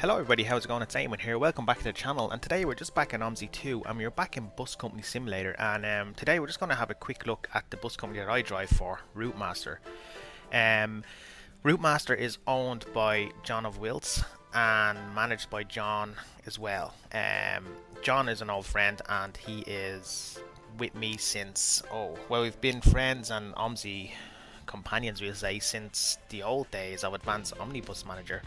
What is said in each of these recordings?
Hello everybody, how's it going? It's Eamon here. Welcome back to the channel, and today we're just back in OMSI 2 and we're back in Bus Company Simulator, and today we're just going to have a quick look at the bus company that I drive for, Routemaster. Routemaster is owned by John of Wilts and managed by John as well. John is an old friend and he is with me since, we've been friends and OMSI companions, we'll say, since the old days of Advanced Omnibus Manager.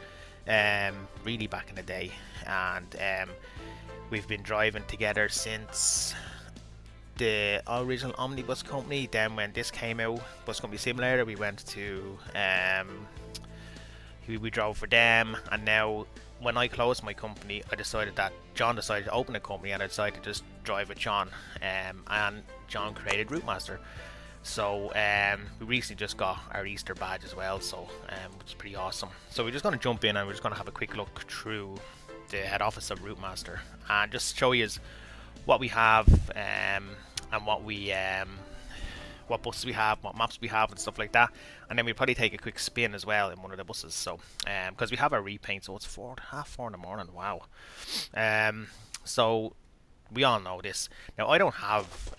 Really back in the day, and we've been driving together since the original Omnibus company. Then when this came out, Bus Company Simulator, we went to we drove for them, and now when I closed my company, I decided that John decided to open a company, and I decided to just drive with John, and John created Routemaster. So we recently just got our Easter badge as well, so which is pretty awesome. So we're just going to jump in and we're just going to have a quick look through the head office of Routemaster and just show you what we have, and what buses we have, what maps we have and stuff like that. And then we'll probably take a quick spin as well in one of the buses, so because we have our repaint, so it's half four in the morning. Wow. So we all know this. Now I don't have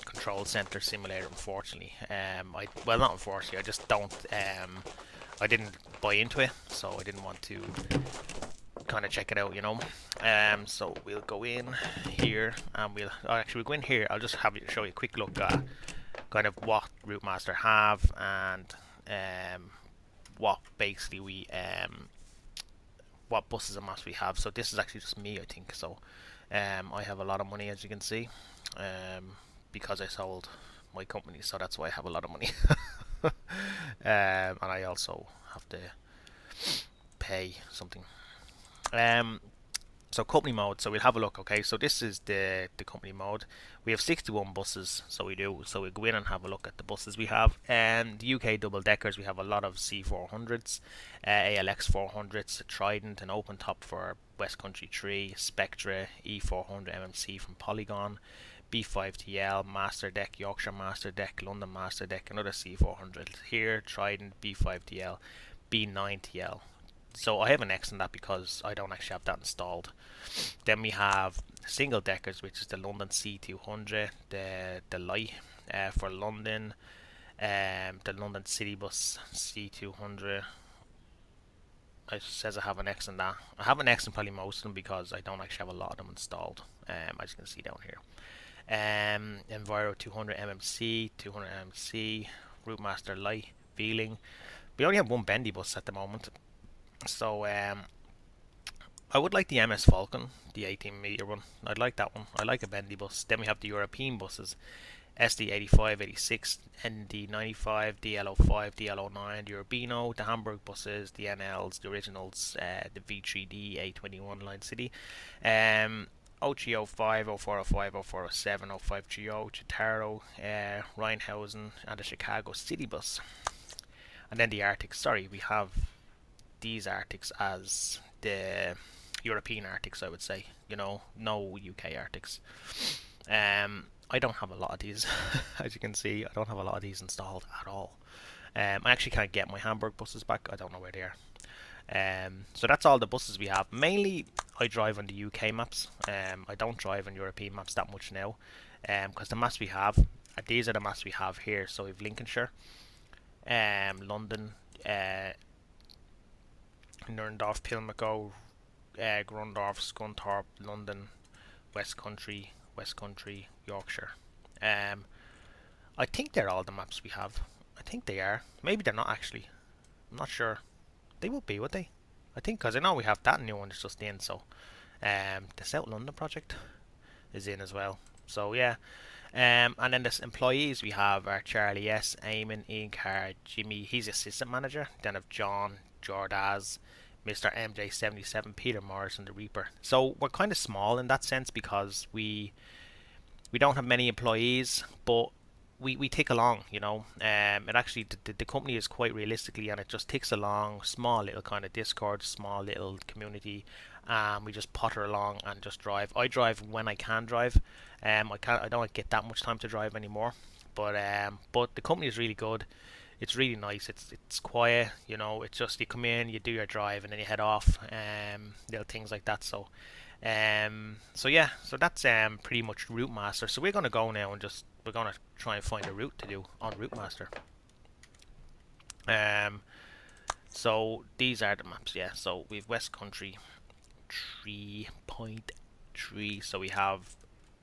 Control Center Simulator, unfortunately. Well, not unfortunately, I just don't. I didn't buy into it, so I didn't want to kind of check it out, you know. So we'll go in here, and we'll go in here. I'll just show you a quick look at kind of what Routemaster have, and what basically what buses and maps we have. So this is actually just me, I think. So I have a lot of money, as you can see, because I sold my company, so that's why I have a lot of money. And I also have to pay something. So company mode, so we'll have a look. Okay, so this is the company mode. We have 61 buses, so we'll go in and have a look at the buses we have. And the UK double deckers, we have a lot of C400s, ALX 400s, Trident, an open top for West Country 3, Spectra, E400 MMC from Polygon, B5TL, Master Deck, Yorkshire Master Deck, London Master Deck, another C400 here, Trident, B5TL, B9TL. So I have an X on that because I don't actually have that installed. Then we have single deckers, which is the London C200, the light for London, the London City Bus C200. It says I have an X on that. I have an X on probably most of them because I don't actually have a lot of them installed, as you can see down here. Enviro 200 MMC, 200 MMC, Routemaster Light, Feeling. We only have one bendy bus at the moment. So I would like the MS Falcon, the 18-meter one. I'd like that one. I like a bendy bus. Then we have the European buses, SD85, 86, ND95, DL05, DL09, the Urbino, the Hamburg buses, the NLs, the originals, the V3D, A21 Line City, 0305, 0405, 0407, 0530, Chitaro, Rheinhausen, and the Chicago City Bus. And then the Arctics. Sorry, we have these Arctics as the European Arctics, I would say. You know, no UK Arctics. I don't have a lot of these, as you can see. I don't have a lot of these installed at all. I actually can't get my Hamburg buses back. I don't know where they are. So that's all the buses we have. Mainly, I drive on the UK maps. I don't drive on European maps that much now, because the maps we have, these are the maps we have here. So we have Lincolnshire, London, Nurndorf, Pimlico, Grundorf, Scunthorpe, London, West Country, Yorkshire. I think they're all the maps we have. I think they are. Maybe they're not actually. I'm not sure. They would be, would they? I think, because I know we have that new one that's just in. So the South London project is in as well. So yeah. And then the employees we have are Charlie S, Eamon, Ian Carr, Jimmy, he's assistant manager. Then have John, Jordaz, Mr. MJ77, Peter Morris, and the Reaper. So we're kind of small in that sense because we don't have many employees, but we tick along, you know. It actually, the company is quite realistically, and it just ticks along. Small little kind of Discord, small little community. We just potter along and just drive. I drive when I can drive. I don't get that much time to drive anymore. But the company is really good. It's really nice. It's quiet, you know. It's just you come in, you do your drive, and then you head off. Little things like that. So yeah, so that's pretty much Routemaster. So we're gonna go now and we're gonna try and find a route to do on Routemaster. So these are the maps. Yeah. So we've West Country 3.3. So we have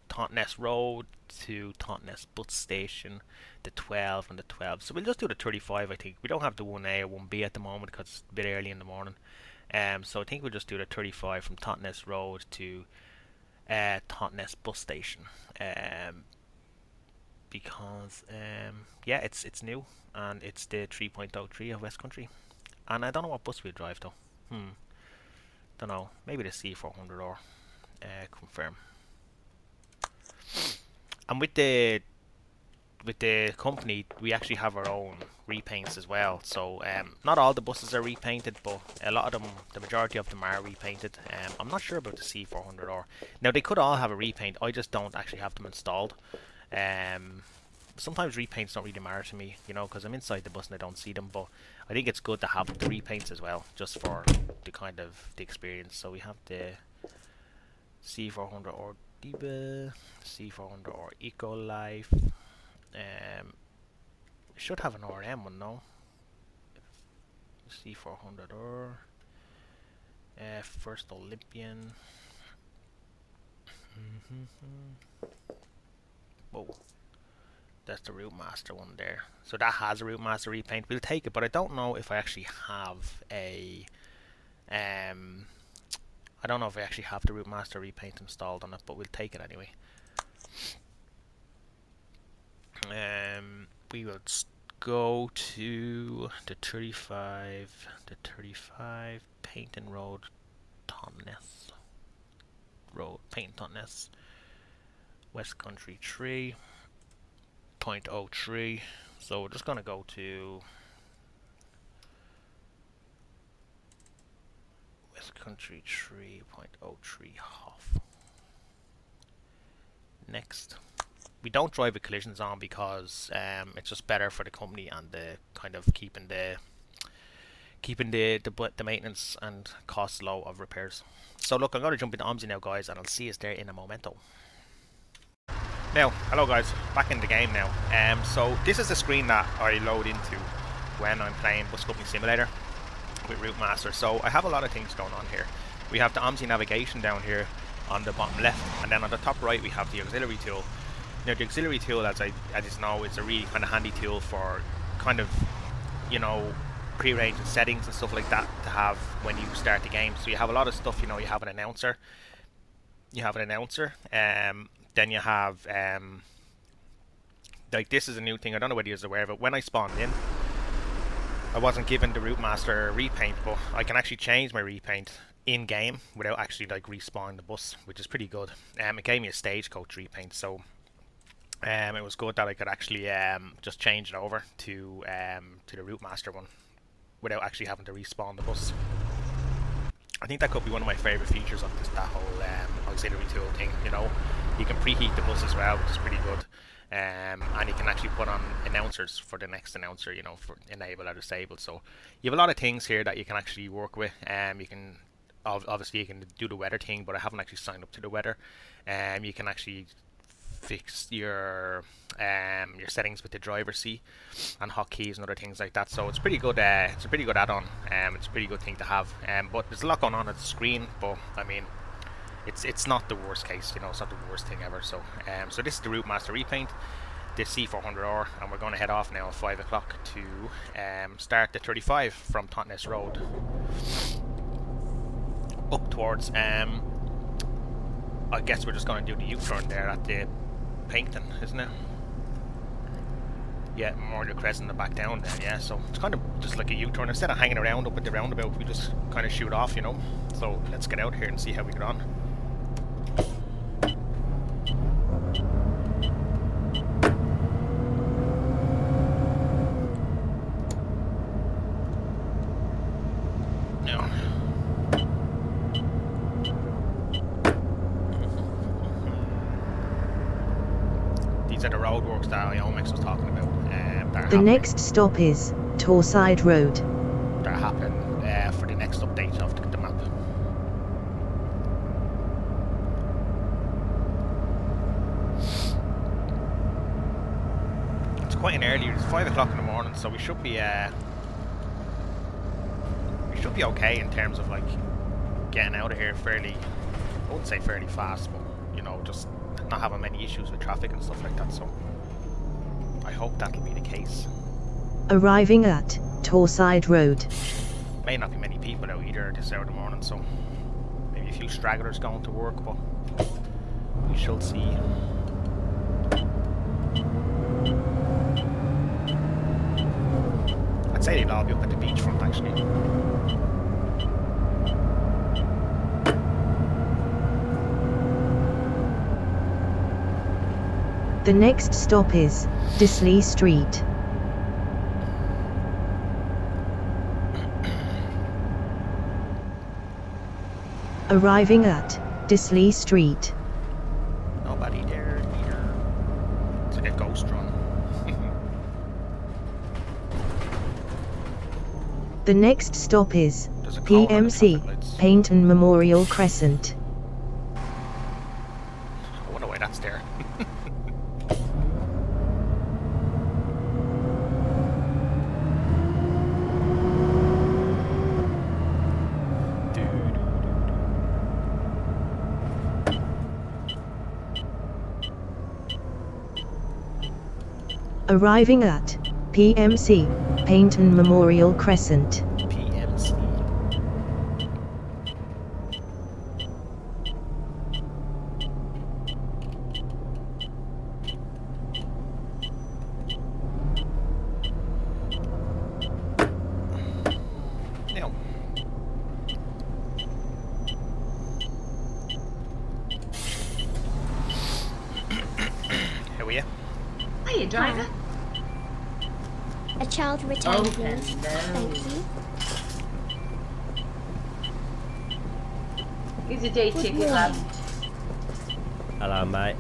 Totnes Road to Totnes Bus Station, the 12 and the 12. So we'll just do the 35, I think. We don't have the 1A or 1B at the moment because it's a bit early in the morning. So I think we'll just do the 35 from Totnes Road to Totnes Bus Station. Because yeah, it's new and it's the 3.03 of West Country. And I don't know what bus we'll drive though. Don't know. Maybe the C400 or confirm. And with the company, we actually have our own repaints as well. So not all the buses are repainted, but a lot of them, the majority of them are repainted. I'm not sure about the C400 or now they could all have a repaint. I just don't actually have them installed. Sometimes repaints don't really matter to me, you know, because I'm inside the bus and I don't see them. But I think it's good to have the repaints as well, just for the kind of the experience. So we have the C400 or Diba, C400 or Eco Life. Should have an RM one, no? C400 or First Olympian. Whoa, that's the Routemaster one there. So that has a Routemaster repaint. We'll take it, but I don't know if I actually have a I don't know if I actually have the Routemaster repaint installed on it, but we'll take it anyway. We will go to the 35, Painting Road, Totnes Road, Paint Totnes, West Country 3.03. So we're just gonna go to West Country 3.03 Hoff. Next. We don't drive with collisions on because it's just better for the company and the kind of keeping the maintenance and costs low of repairs. So look, I'm going to jump into OMSI now, guys, and I'll see you there in a momento. Now, hello guys, back in the game now. So this is the screen that I load into when I'm playing Bus Company Simulator with Routemaster. So I have a lot of things going on here. We have the OMSI navigation down here on the bottom left, and then on the top right we have the auxiliary tool. Now the auxiliary tool, as you know, is a really kind of handy tool for kind of, you know, pre-arranging settings and stuff like that to have when you start the game. So you have a lot of stuff, you know, you have an announcer, then you have like this is a new thing, I don't know whether you're aware of it. When I spawned in, I wasn't given the Routemaster repaint, but I can actually change my repaint in game without actually like respawning the bus, which is pretty good. It gave me a stagecoach repaint, so it was good that I could actually just change it over to the Routemaster one without actually having to respawn the bus. I think that could be one of my favourite features of that whole auxiliary tool thing. You know, you can preheat the bus as well, which is pretty good. And you can actually put on announcers for the next announcer, you know, for enable or disable. So you have a lot of things here that you can actually work with. You can obviously you can do the weather thing, but I haven't actually signed up to the weather. You can actually fix your settings with the driver seat and hotkeys and other things like that. So it's pretty good. It's a pretty good add-on. It's a pretty good thing to have. But there's a lot going on at the screen. But I mean, it's not the worst case. You know, it's not the worst thing ever. So so this is the Routemaster repaint, the C400R, and we're going to head off now at 5 o'clock to start the 35 from Totnes Road up towards. I guess we're just going to do the U-turn there at the Painting, isn't it? Yeah, Memorial Crescent and back down there, yeah. So it's kind of just like a U-turn. Instead of hanging around up at the roundabout, we just kind of shoot off, you know. So let's get out here and see how we get on. These are the roadworks that OMSI was talking about The next stop is Torside Road. They're happening for the next update of the map. It's quite an early. It's 5 o'clock in the morning, so we should be okay in terms of like getting out of here fairly. I wouldn't say fairly fast, but you know, just not having many issues with traffic and stuff like that. So I hope that'll be the case. Arriving at Torside Road. May not be many people out either this hour of the morning, so maybe a few stragglers going to work, but we shall see. I'd say they'll all be up at the beachfront actually. The next stop is Disley Street. Arriving at Disley Street. Nobody there either. It's like a ghost run. The next stop is PMC, Paynton Memorial Crescent. I wonder why that's there. Arriving at PMC, Paynton Memorial Crescent. PMC. Now. How are you? Hiya, driver. A child return, Oh, please. hello. Thank you. Here's a day Good ticket, morning. lad. Hello, mate.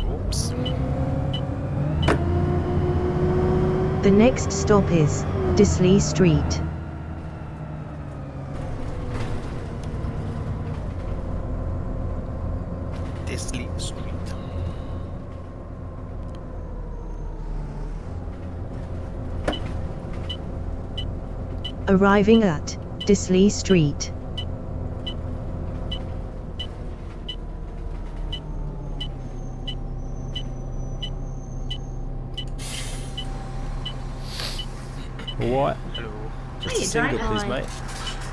Oops. The next stop is Disley Street. Disley Street. Arriving at Disley Street. Alright, Hello. just Hiya, a single, driver. please,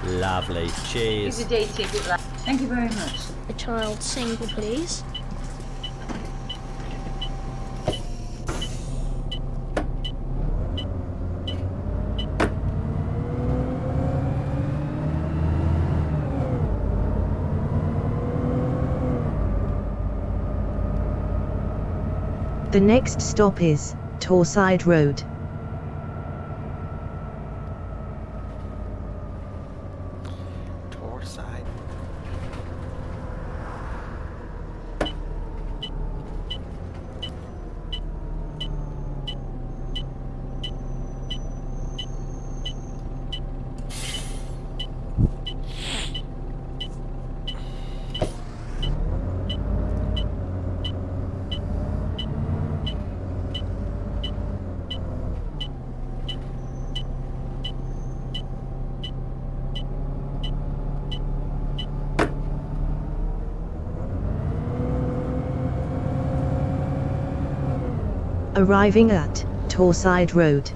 mate. Lovely. Here's Cheers. a day ticket, lad. Thank you very much. A child single, please. The next stop is Torside Road. Torside. Arriving at Torside Road.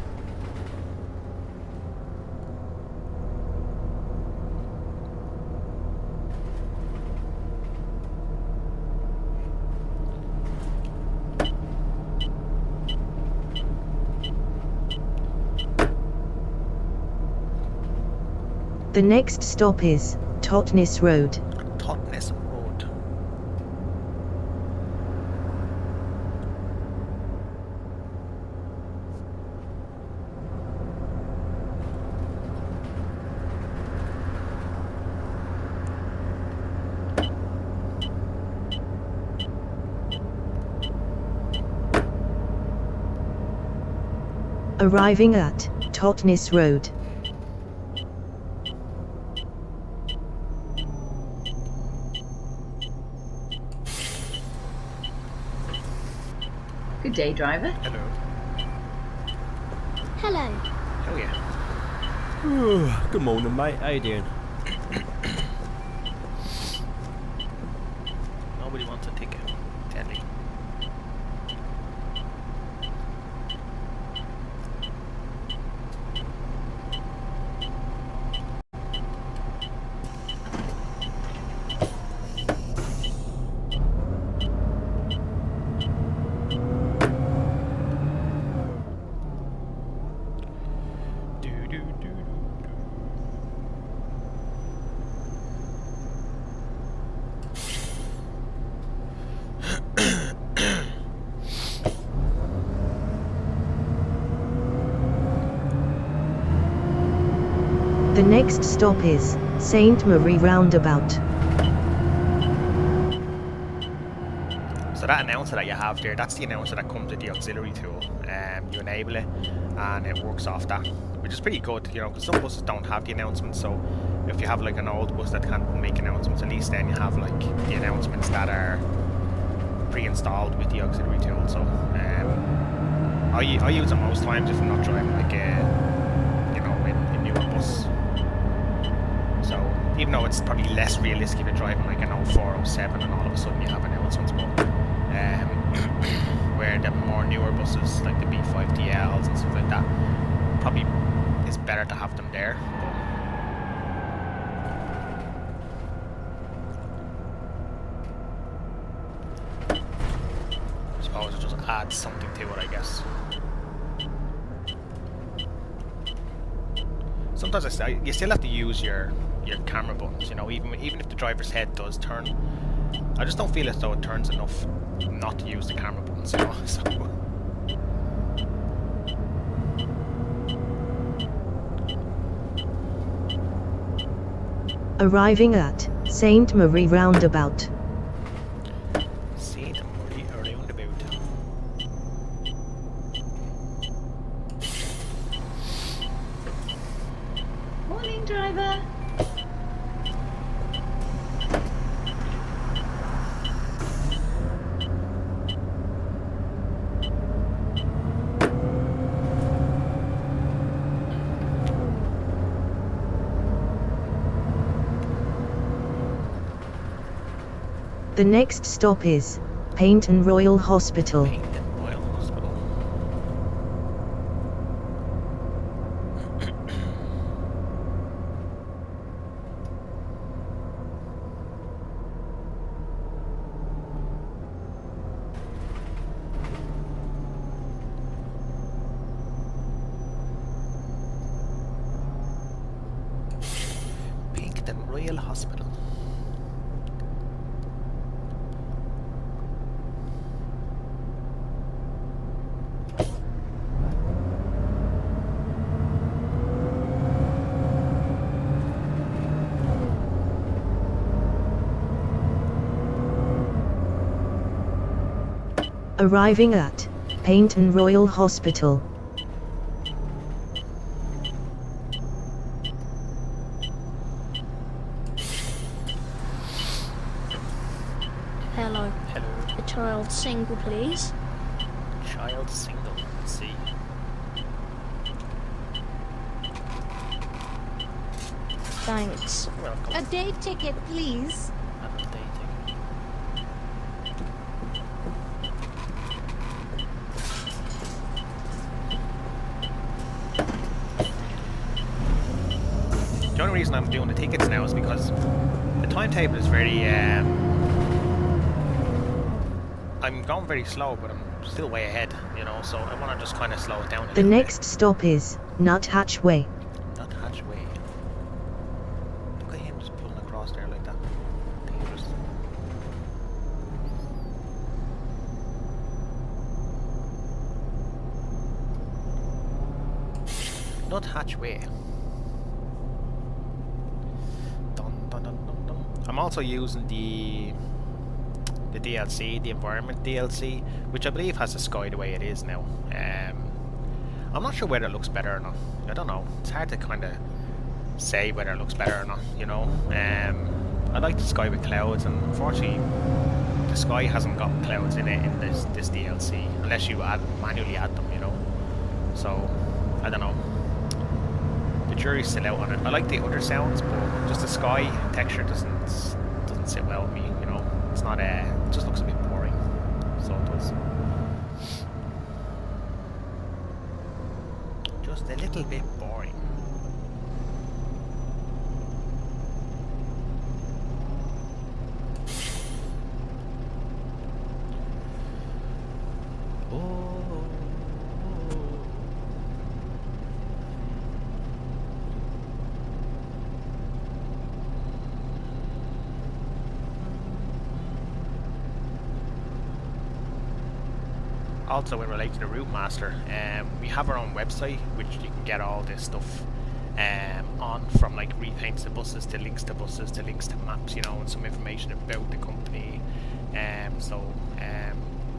The next stop is Totnes Road. Totnes Road. Arriving at Totnes Road. Good day, driver. Hello. Hello. Oh yeah. Good morning, mate. How you doing? Nobody wants a ticket. Deadly. The next stop is Saint Marie Roundabout. So that announcer that you have there, that's the announcer that comes with the auxiliary tool. You enable it and it works off that, which is pretty good, you know, because some buses don't have the announcements. So if you have like an old bus that can't make announcements, at least then you have like the announcements that are pre-installed with the auxiliary tool. So I use it most times if I'm not driving like you know, in newer bus. So even though it's probably less realistic if you're driving like an 04, 07 and all of a sudden you have announcements, but where the more newer buses like the B5DLs and stuff like that, probably is better to have them there. But I suppose it just adds something to it, I guess. Sometimes you still have to use your camera buttons, you know, even if the driver's head does turn. I just don't feel as though it turns enough not to use the camera buttons, you know. So Arriving at Saint Marie Roundabout. Saint Marie Roundabout. Morning, driver. The next stop is Paynton Royal Hospital. Paynton Royal Hospital. Paynton Royal Hospital. Arriving at Paynton Royal Hospital. Hello. Hello. A child single, please. Child single. Let's see. Thanks. You're welcome. A day ticket, please. Have a day ticket. The only reason I'm doing the tickets now is because the timetable is very I'm going very slow, but I'm still way ahead, you know, so I want to just kind of slow it down a The little next stop is Nuthatch Way. bit. Nuthatch Way. Nuthatch Way. Dun, dun, dun, dun, dun. I'm also using the DLC, the environment DLC, which I believe has the sky the way it is now. I'm not sure whether it looks better or not. I don't know. It's hard to kind of say whether it looks better or not, you know. I like the sky with clouds, and unfortunately the sky hasn't got clouds in it in this DLC, unless you manually add them, you know. So I don't know. The jury's still out on it. I like the other sounds, but just the sky texture doesn't sit well with me, you know. It's not it just looks a bit boring. So it does. Just a little bit boring. Also, in relation to Routemaster, we have our own website which you can get all this stuff on, from like repaints to buses to links to buses to links to maps, you know, and some information about the company.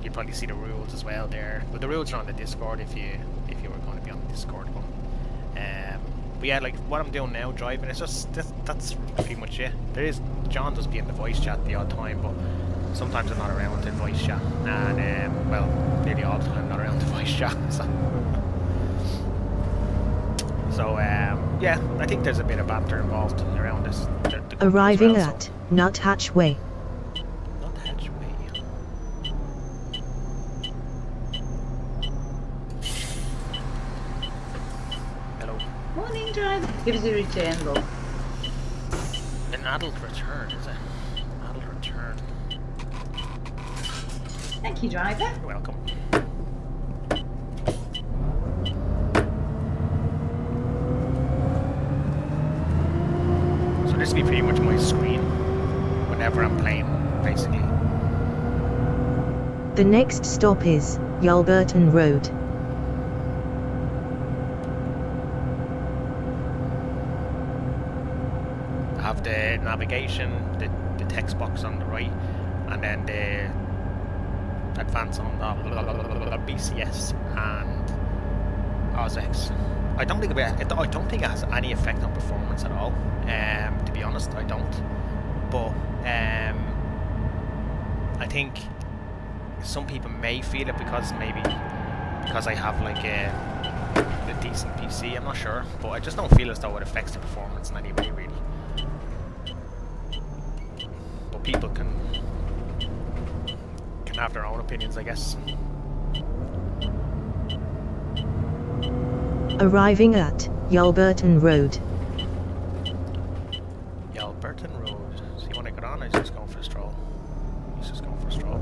You'll probably see the rules as well there. But the rules are on the Discord if you were going to be on the Discord one. But yeah, like what I'm doing now, driving, it's just that's pretty much it. John does be in the voice chat the odd time, but sometimes I'm not around the voice chat, and well, nearly all the time I'm not around the voice chat. So yeah, I think there's a bit of banter involved around this. The Arriving well, at Nuthatch Way. Nuthatch Way. Hello. Morning, driver. Give us a return, love. An adult return, is it? Adult return. Thank you, driver. You're welcome. So this will be pretty much my screen whenever I'm playing, basically. The next stop is Yalburton Road. I have the navigation, the text box on the right, and then the advance on the BCS and OSX. I don't think it has any effect on performance at all. To be honest, I don't. But I think some people may feel it because I have like a decent PC. I'm not sure, but I just don't feel as though it affects the performance in any way, really. But people can have their own opinions, I guess. Arriving at Yalburton Road. Yalburton Road. So you want to get on, or is he just going for a stroll? He's just going for a stroll.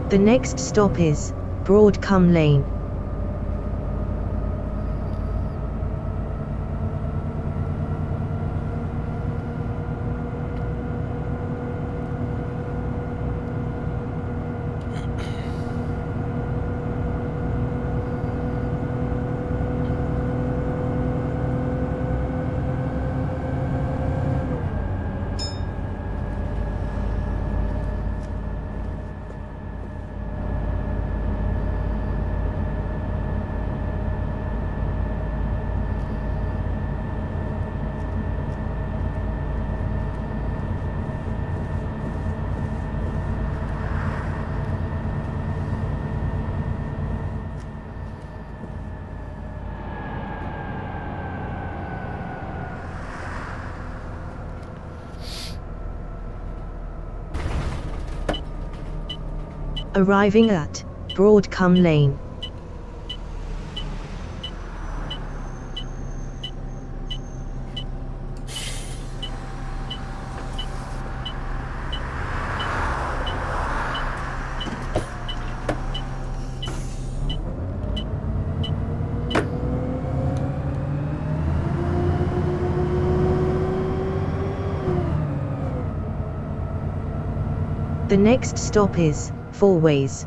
The next stop is Broadcombe Lane. Arriving at Broadcombe Lane. The next stop is Four Ways.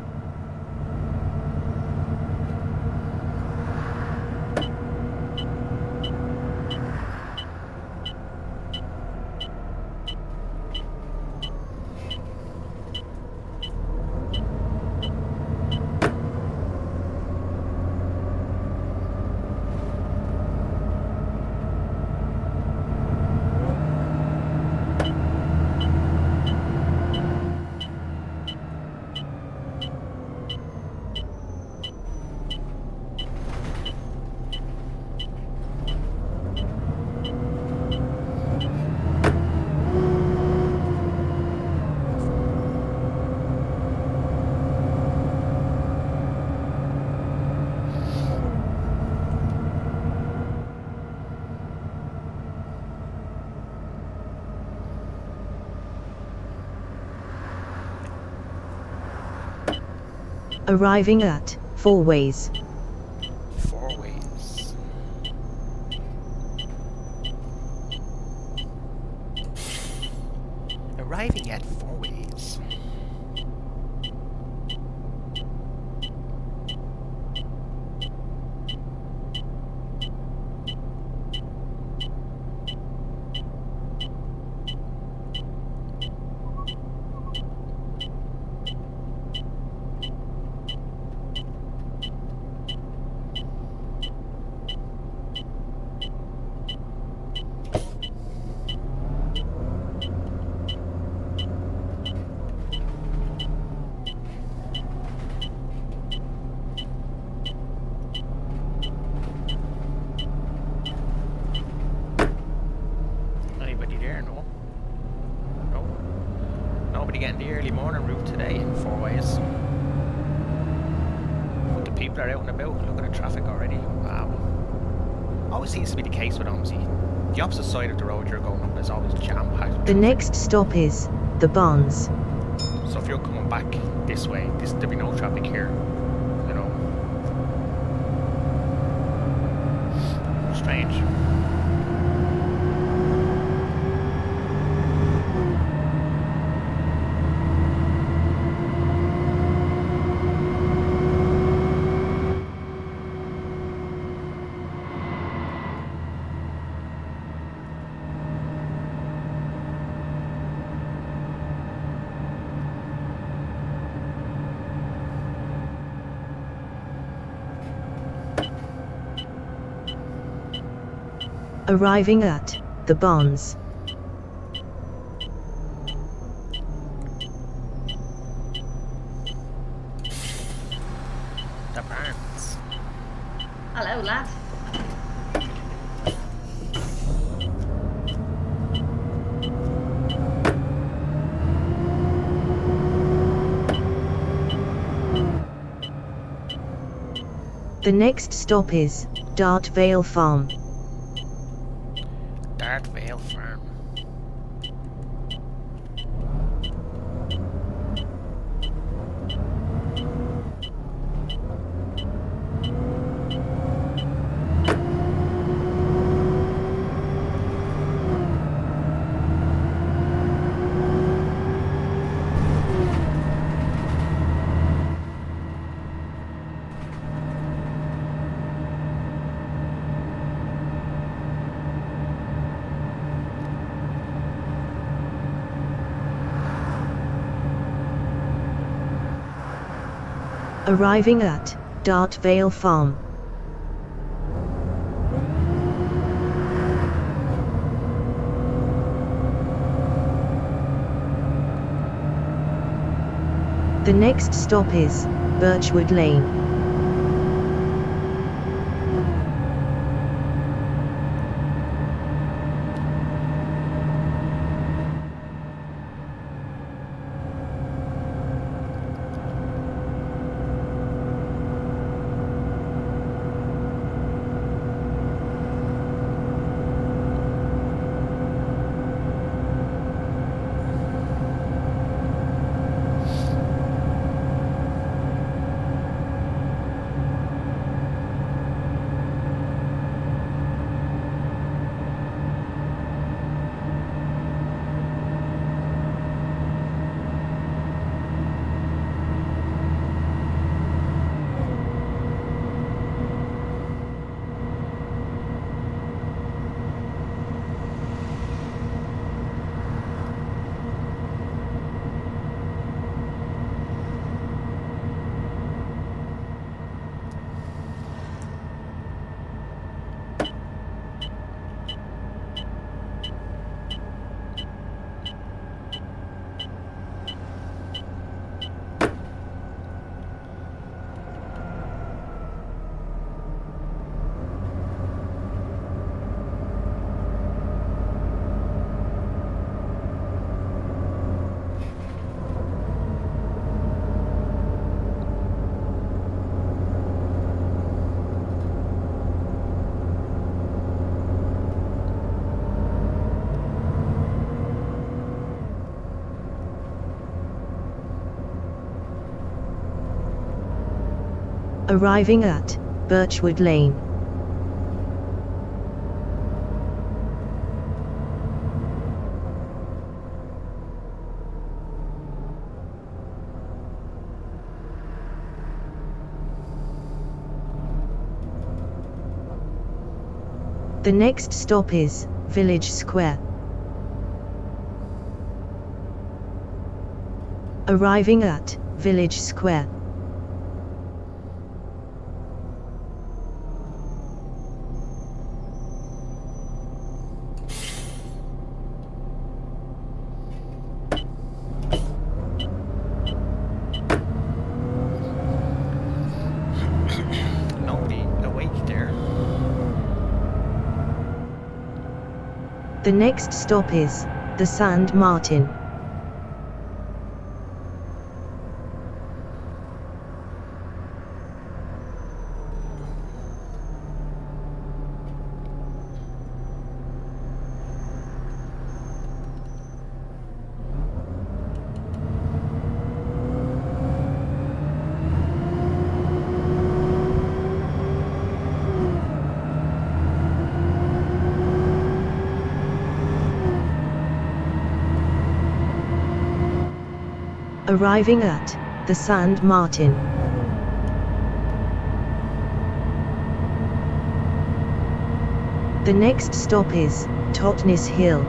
Arriving at Four Ways. Four Ways. Arriving at Four Ways. Anybody there? No. No. Nobody getting the early morning route today in Four Ways. But the people are out and about. Look at the traffic already. Wow. Always seems to be the case with OMSI. The opposite side of the road you're going up is always jam-packed with The traffic. next stop is The Barns. So if you're coming back this way, there'll be no traffic here. You know. Strange. Arriving at The Barns. The Barns. Hello, lad. The next stop is Dart Vale Farm. Dart Vale Farm. Arriving at Dart Vale Farm. The next stop is Birchwood Lane. Arriving at Birchwood Lane. The next stop is Village Square. Arriving at Village Square. Nobody awake there. The next stop is the Sand Martin. Arriving at the Sand Martin. The next stop is Totnes Hill.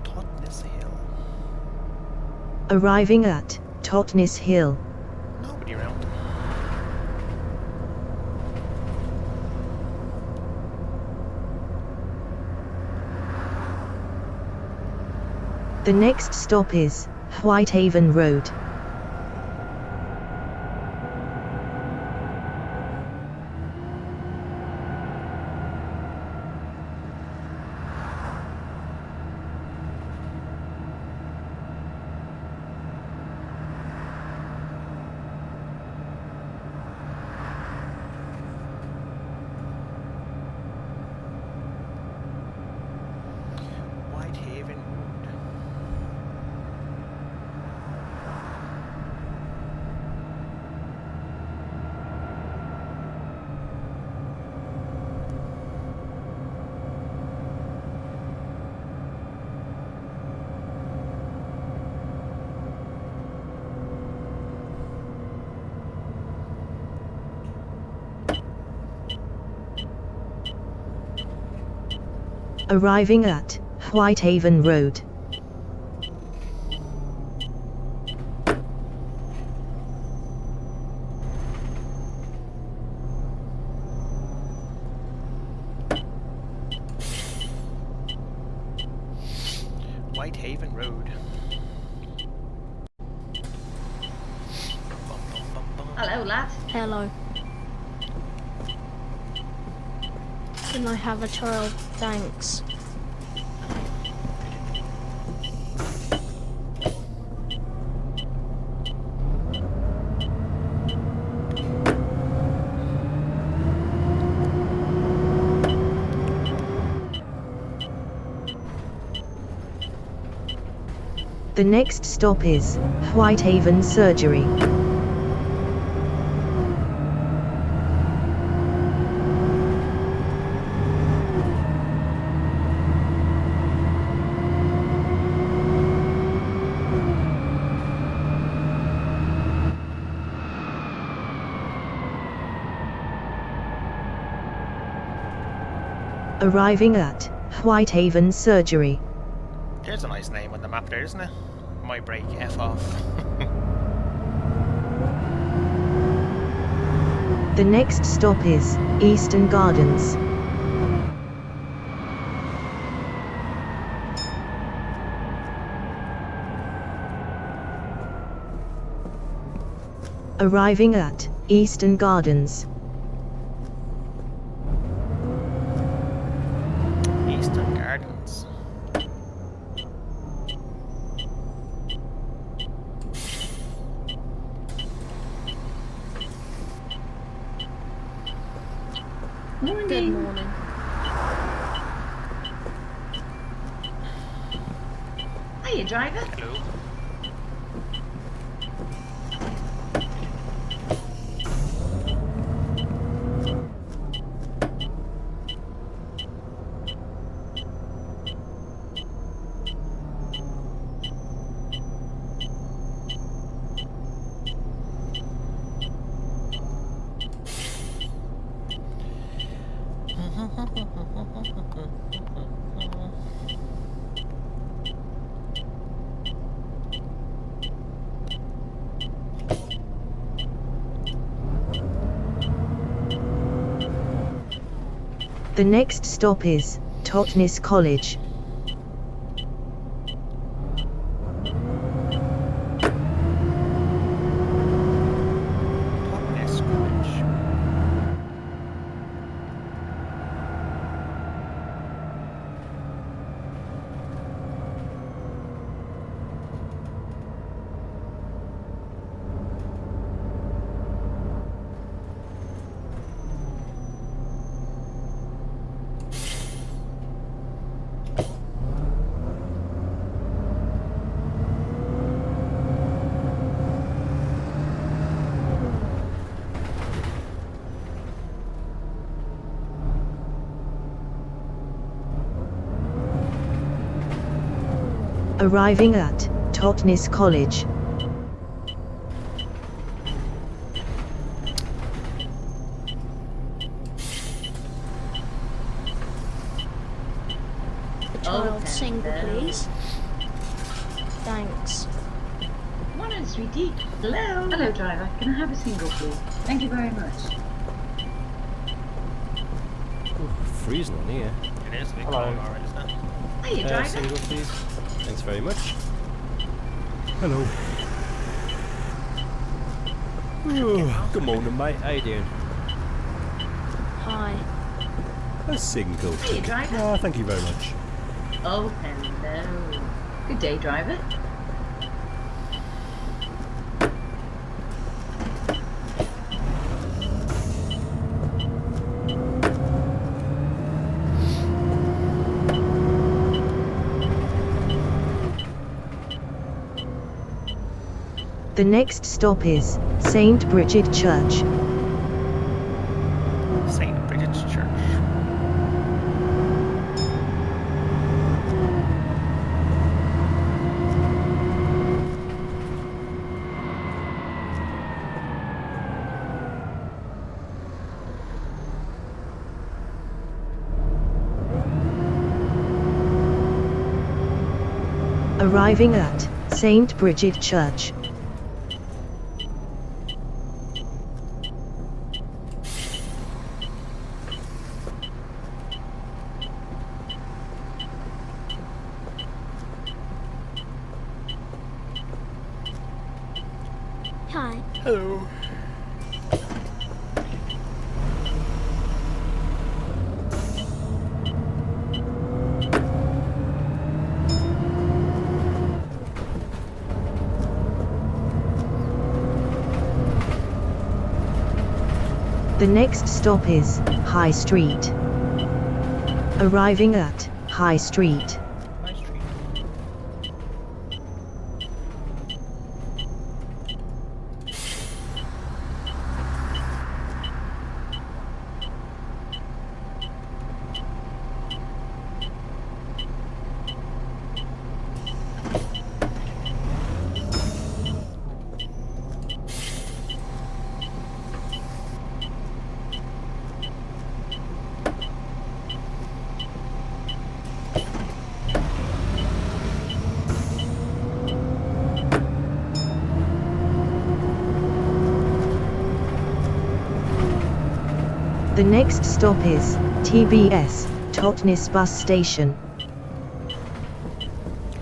Totnes Hill. Arriving at Totnes Hill. Nobody around. The next stop is Whitehaven Road. Whitehaven Road. Arriving at Whitehaven Road. Whitehaven Road. Bum, bum, bum, bum. Hello, lad. Hello. Can I have a child? Thanks. The next stop is Whitehaven Surgery. Arriving at Whitehaven Surgery. There's a nice name on the map there, isn't it? My break, F off. The next stop is Eastern Gardens. Arriving at Eastern Gardens. Eastern Gardens. Morning. Good morning. Hiya, driver. Hello. The next stop is Totnes College. Totnes College. Arriving at Totnes College. The child Okay, single, then. please. Thanks. Morning, sweetie. Hello. Hello, driver. Can I have a single, please? Thank you very much. Ooh, freezing on here. It is a bit Hello. cold already, isn't it? Hiya, driver. Single, please. Thanks very much. Hello. Good morning, mate. How you doing? Hi. A single, Hiya, please. driver. Ah, thank you very much. Oh, hello. Good day, driver. The next stop is St. Bridget Church. St. Bridget's Church. Arriving at St. Bridget Church. Hi. Hello. The next stop is High Street. Arriving at High Street. High Street. The next stop is TBS, Totnes Bus Station.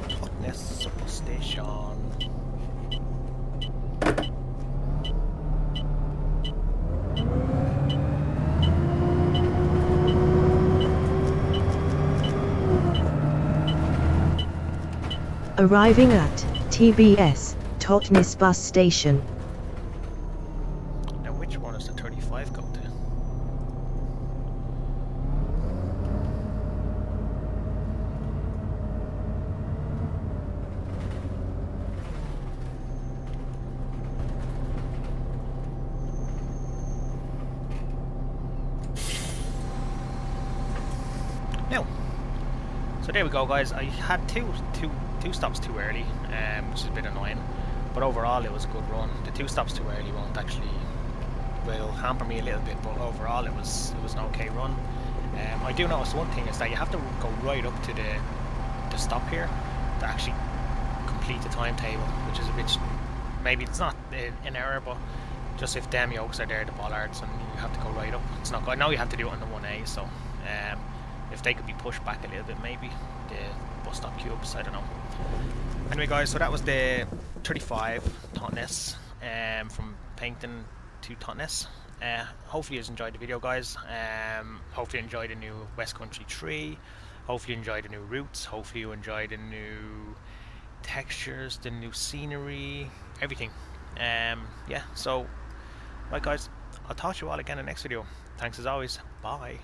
Totnes Bus Station. Arriving at TBS, Totnes Bus Station. Now, which one is the 35 go to? So there we go, guys. I had two stops too early, which is a bit annoying. But overall, it was a good run. The 2 stops too early won't actually will hamper me a little bit, but overall, it was an okay run. I do notice one thing is that you have to go right up to the stop here to actually complete the timetable, which is a bit, maybe it's not an error, but just if them yokes are there, the bollards, and you have to go right up, it's not good. I know you have to do it on the 1A, so if they could be pushed back a little bit, maybe the bus stop cubes, I don't know. Anyway, guys, so that was the 35 Totnes from Paignton to Totnes. Hopefully you enjoyed the video, guys. Hopefully you enjoyed the new West Country 3. Hopefully you enjoyed the new routes. Hopefully you enjoyed the new textures, the new scenery, everything. Yeah, so right, guys, I'll talk to you all again in the next video. Thanks as always. Bye.